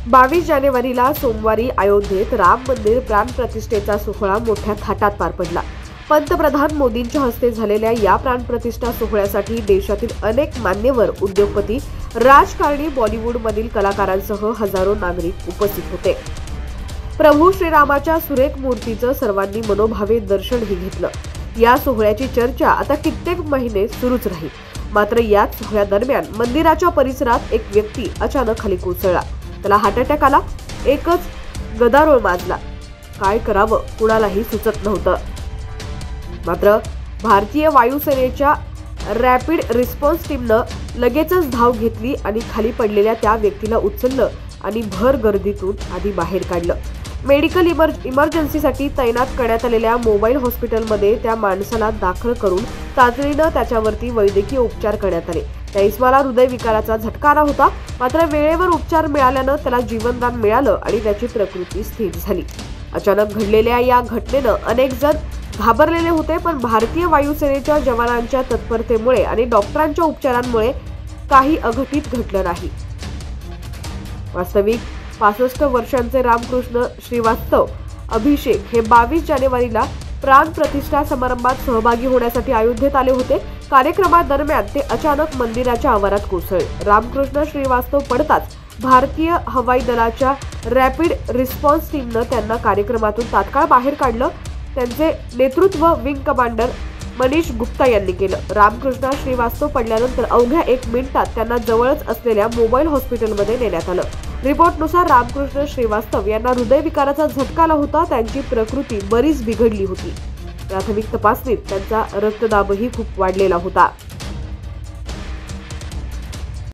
22 जानेवारीला सोमवारी अयोध्येत राम मंदिर प्राणप्रतिष्ठेचा सोहळा मोठ्या थाटात पार पडला। पंतप्रधान मोदींच्या हस्ते झालेल्या या प्राणप्रतिष्ठा सोहळ्यासाठी देशातील अनेक मान्यवर, उद्योगपती, राजकारणी, बॉलिवूडमधील कलाकारांसह हजारो नागरिक उपस्थित होते। प्रभू श्रीरामाच्या सुरेख मूर्तीचं सर्वांनी मनोभावे दर्शनही घेतलं। या सोहळ्याची चर्चा आता कित्येक महिने सुरूच राहील। मात्र याच सोहळ्यादरम्यान मंदिराच्या परिसरात एक व्यक्ती अचानक खाली कोसळला। त्याला हार्ट अटॅक आला। एकच गदारोळ माजला। काय करावं कुणालाही सुचत नव्हतं। मात्र भारतीय वायुसेनेच्या रॅपिड रिस्पॉन्स टीमनं लगेचच धाव घेतली आणि खाली पडलेल्या त्या व्यक्तीला उचललं आणि भर गर्दीतून आधी बाहेर काढलं। मेडिकल इमर्जन्सीसाठी तैनात करण्यात आलेल्या मोबाईल हॉस्पिटलमध्ये त्या माणसाला दाखल करून तातडीनं त्याच्यावरती वैद्यकीय उपचार करण्यात आले। त्या इस्माला हृदयविकाराचा झटका आला होता। मात्र वेळेवर उपचार मिळाल्यानं त्याला जीवनदान मिळालं आणि त्याची प्रकृती स्थिर झाली। अचानक घडलेल्या या घटनेनं अनेक जण घाबरलेले होते, पण भारतीय वायुसेनेच्या जवानांच्या तत्परतेमुळे आणि डॉक्टरांच्या उपचारांमुळे काही अघटित घडलं नाही। वास्तविक 65 वर्षांचे रामकृष्ण श्रीवास्तव अभिषेक हे 22 जानेवारीला प्राण प्रतिष्ठा समारंभात सहभागी होण्यासाठी अयोध्येत आले होते। कार्यक्रमादरम्यान ते अचानक मंदिराच्या आवारात कोसळले। रामकृष्ण श्रीवास्तव पडताच भारतीय हवाई दलाच्या रॅपिड रिस्पॉन्स टीमनं त्यांना कार्यक्रमातून तात्काळ बाहेर काढलं। त्यांचे नेतृत्व विंग कमांडर मनीष गुप्ता यांनी केलं। रामकृष्ण श्रीवास्तव पडल्यानंतर अवघ्या 1 मिनिटात त्यांना जवळच असलेल्या मोबाईल हॉस्पिटलमध्ये नेण्यात आलं। रिपोर्टनुसार रामकृष्ण श्रीवास्तव यांना हृदयविकाराचा झटका आला होता। त्यांची प्रकृती बरीच बिघडली होती। प्राथमिक तपासणीत त्यांचा रक्तदाबही खूप वाढलेला होता।